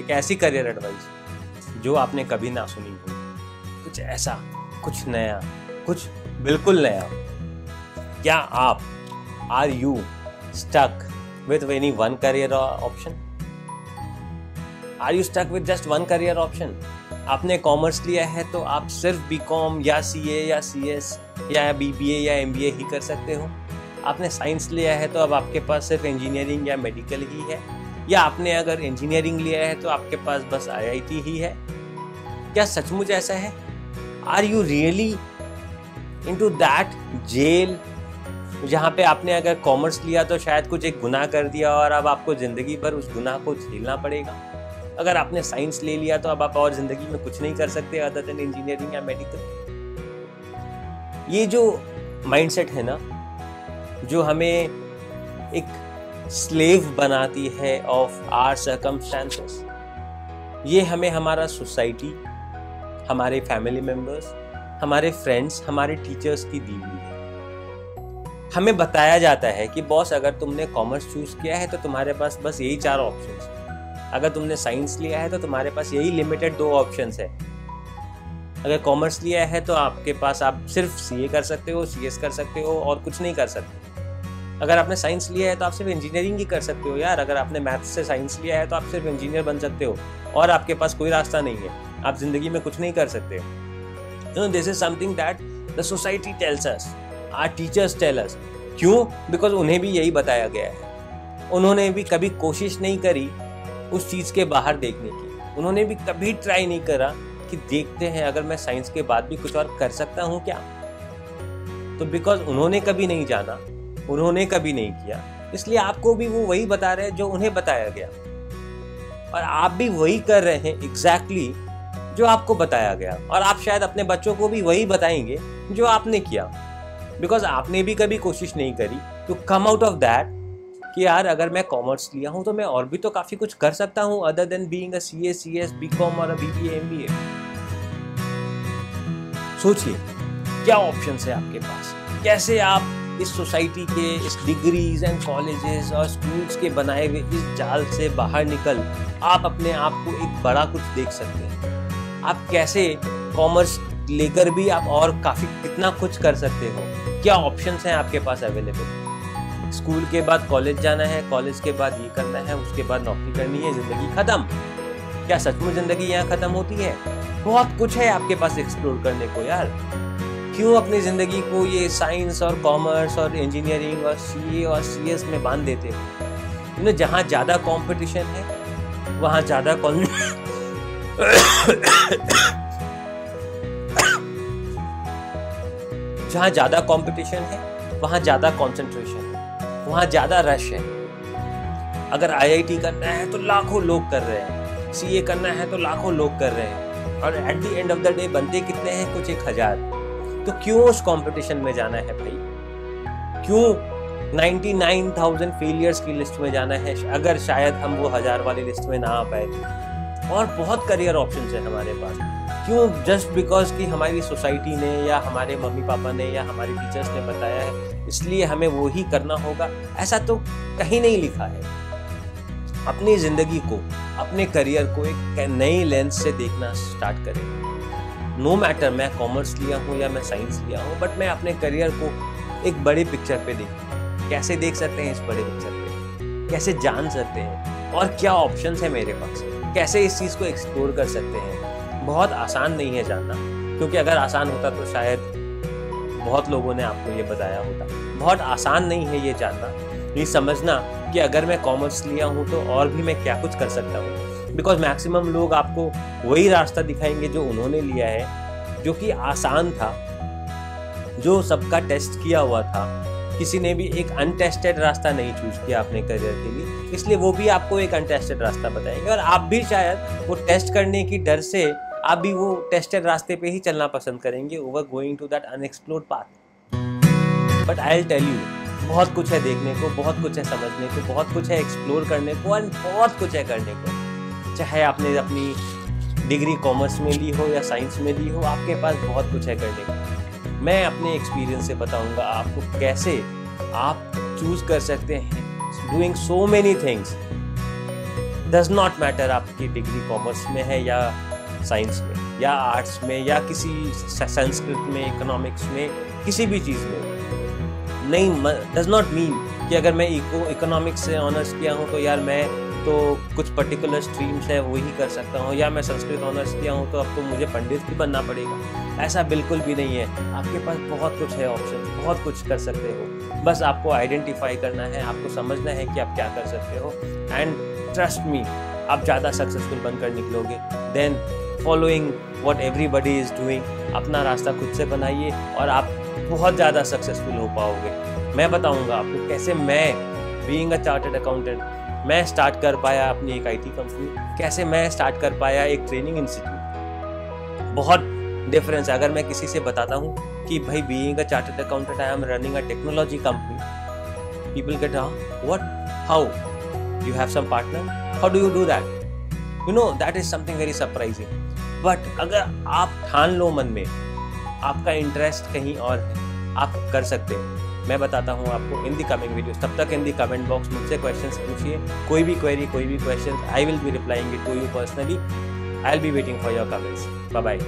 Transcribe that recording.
एक ऐसी career advice जो आपने कभी ना सुनी हो, कुछ ऐसा, कुछ नया, कुछ बिल्कुल नया। क्या आप are you stuck with any one career option? Are you stuck with just one career option? आपने कॉमर्स लिया है तो आप सिर्फ बीकॉम या सीए या सीएस या बीबीए या एमबीए ही कर सकते हो। आपने साइंस लिया है तो अब आपके पास सिर्फ इंजीनियरिंग या मेडिकल ही है, या आपने अगर इंजीनियरिंग लिया है तो आपके पास बस आईआईटी ही है। क्या सचमुच ऐसा है? Are you really into that jail जहाँ पे आपने अगर कॉमर्स लिया तो शायद कुछ एक गुनाह कर दिया और अब आपको जिंदगी भर उस गुनाह को झेलना पड़ेगा? अगर आपने साइंस ले लिया तो अब आप और जिंदगी में कुछ नहीं कर सकते अदर देन इंजीनियरिंग या मेडिकल। ये जो माइंडसेट है ना, जो हमें एक स्लेव बनाती है ऑफ आवर सर्कमस्टेंसेस, ये हमें हमारा सोसाइटी, हमारे फैमिली मेंबर्स, हमारे फ्रेंड्स, हमारे टीचर्स की दी हुई है। हमें बताया जाता है कि बॉस अगर तुमने कॉमर्स चूज किया है तो तुम्हारे पास बस यही 4 ऑप्शंस हैं। अगर तुमने साइंस लिया है तो तुम्हारे पास यही लिमिटेड 2 ऑप्शंस है। अगर कॉमर्स लिया है तो आपके पास आप सिर्फ सीए कर सकते हो, सीएस कर सकते हो और कुछ नहीं कर सकते। अगर आपने साइंस लिया है तो आप सिर्फ इंजीनियरिंग ही कर सकते हो यार। अगर आपने मैथ्स से साइंस लिया है तो आप सिर्फ इंजीनियर बन सकते हो और आपके पास कोई रास्ता नहीं है, आप जिंदगी में कुछ नहीं कर सकते हो। This is something that the society tells us, our teachers tell us. क्यों? बिकॉज उन्हें भी यही बताया गया है। उन्होंने भी कभी कोशिश नहीं करी उस चीज के बाहर देखने की। उन्होंने भी कभी ट्राई नहीं करा कि देखते हैं अगर मैं साइंस के बाद भी कुछ और कर सकता हूं क्या। तो बिकॉज उन्होंने कभी नहीं जाना, उन्होंने कभी नहीं किया, इसलिए आपको भी वो वही बता रहे हैं जो उन्हें बताया गया, और आप भी वही कर रहे हैं एग्जैक्टली जो आपको बताया गया। और आप शायद अपने बच्चों को भी वही बताएंगे जो आपने किया, बिकॉज आपने भी कभी कोशिश नहीं करी to come out of that कि यार अगर मैं कॉमर्स लिया हूं तो मैं और भी तो काफी कुछ कर सकता हूं other than being a CA, CS, BCom और अ बीबीए, एमबीए। सोचिए क्या ऑप्शंस है आपके पास, कैसे आप इस सोसाइटी के, इस डिग्रीज एंड कॉलेजेस और स्कूल्स के बनाए हुए इस जाल से बाहर निकल आप अपने आप को एक बड़ा कुछ देख सकते हैं। आप कैसे कॉमर्स लेकर भी आप और काफी कितना कुछ कर सकते हो। क्या ऑप्शंस हैं आपके पास अवेलेबल। स्कूल के बाद कॉलेज जाना है, कॉलेज के बाद ये करना है, उसके बाद नौकरी करनी है, जिंदगी खत्म। क्या सचमुच जिंदगी यहाँ खत्म होती है? बहुत कुछ है आपके पास एक्सप्लोर करने को यार। क्यों अपनी जिंदगी को ये साइंस और कॉमर्स और इंजीनियरिंग और सीए और सीएस में बांध देते हो? जहाँ ज्यादा कंपटीशन है वहाँ ज्यादा जहाँ ज्यादा कंपटीशन है वहाँ ज्यादा कंसंट्रेशन है, वहाँ ज्यादा रश है। अगर आईआईटी करना है तो लाखों लोग कर रहे हैं, सीए करना है तो लाखों लोग कर रहे हैं, और at the end of the day बनते कितने हैं? कुछ 1000। तो क्यों उस कंपटीशन में जाना है भाई? क्यों 99,000 फेलियर्स की लिस्ट में जाना है अगर शायद हम वो 1000 वाली लिस्ट में ना आ पाए? और बहुत करियर ऑप्शंस है हमारे पास। क्यों? जस्ट बिकॉज कि हमारी सोसाइटी ने या हमारे मम्मी पापा ने या हमारे टीचर्स ने बताया है इसलिए हमें वो ही करना होगा, ऐसा तो कहीं नहीं लिखा है। अपनी जिंदगी को, अपने करियर को एक नई लेंस से देखना स्टार्ट करें। नो मैटर मैं कॉमर्स लिया हूँ या मैं साइंस लिया हूँ, बट मैं अपने करियर को एक बड़ी पिक्चर पे देखूँ। कैसे देख सकते हैं इस बड़े पिक्चर पे? कैसे जान सकते हैं? और क्या ऑप्शंस है मेरे पास? कैसे इस चीज़ को एक्सप्लोर कर सकते हैं? बहुत आसान नहीं है जानना, क्योंकि अगर आसान होता तो शायद बहुत लोगों ने आपको ये बताया होता। बहुत आसान नहीं है ये जानना, ये समझना कि अगर मैं कॉमर्स लिया हूँ तो और भी मैं क्या कुछ कर सकता हूँ। बिकॉज मैक्सिमम लोग आपको वही रास्ता दिखाएंगे जो उन्होंने लिया है, जो कि आसान था, जो सबका टेस्ट किया हुआ था। किसी ने भी एक अनटेस्टेड रास्ता नहीं चूज किया अपने करियर के लिए, इसलिए वो भी आपको एक अनटेस्टेड रास्ता बताएंगे, और आप भी शायद वो टेस्ट करने की डर से आप भी वो टेस्टेड रास्ते पे ही चलना पसंद करेंगे over going to that unexplored path. But I will tell you, बहुत कुछ है देखने को, बहुत कुछ है समझने को, बहुत कुछ है एक्सप्लोर करने को, और बहुत कुछ है करने को। चाहे आपने अपनी डिग्री कॉमर्स में ली हो या साइंस में ली हो, आपके पास बहुत कुछ है करने को। मैं अपने एक्सपीरियंस से बताऊंगा आपको कैसे आप चूज कर सकते हैं doing so many things does not matter आपकी डिग्री कॉमर्स में है या साइंस में या आर्ट्स में या किसी संस्कृत में, इकोनॉमिक्स में, किसी भी चीज़ में नहीं। डज नॉट मीन कि अगर मैं इकोनॉमिक्स से ऑनर्स किया हूँ तो यार मैं तो कुछ पर्टिकुलर स्ट्रीम्स है वही कर सकता हूँ, या मैं संस्कृत ऑनर्स किया हूँ तो अब तो मुझे पंडित भी बनना पड़ेगा। ऐसा बिल्कुल भी नहीं है। आपके पास बहुत कुछ है, ऑप्शन, बहुत कुछ कर सकते हो। बस आपको आइडेंटिफाई करना है, आपको समझना है कि आप क्या कर सकते हो। एंड ट्रस्ट मी, आप ज़्यादा सक्सेसफुल बनकर निकलोगे than following what everybody is doing. अपना रास्ता खुद से बनाइए और आप बहुत ज़्यादा सक्सेसफुल हो पाओगे। मैं बताऊँगा आपको कैसे मैं बीइंग अ चार्टर्ड अकाउंटेंट मैं स्टार्ट कर पाया अपनी एक IT कंपनी, कैसे मैं स्टार्ट कर पाया एक ट्रेनिंग इंस्टीट्यूट। बहुत डिफरेंस है। अगर मैं किसी से बताता हूँ कि भाई being a chartered accountant I am running a technology company, people get what, how, you have some partner, how do you do that, you know, that is something very surprising. बट अगर आप ठान लो मन में, आपका इंटरेस्ट कहीं और है, आप कर सकते हो। मैं बताता हूँ आपको इन दी कमिंग वीडियोस। तब तक इन दी कमेंट बॉक्स मुझसे क्वेश्चंस पूछिए, कोई भी क्वेरी, कोई भी question, I will be replying it to you personally. I will be waiting for your comments. Bye bye.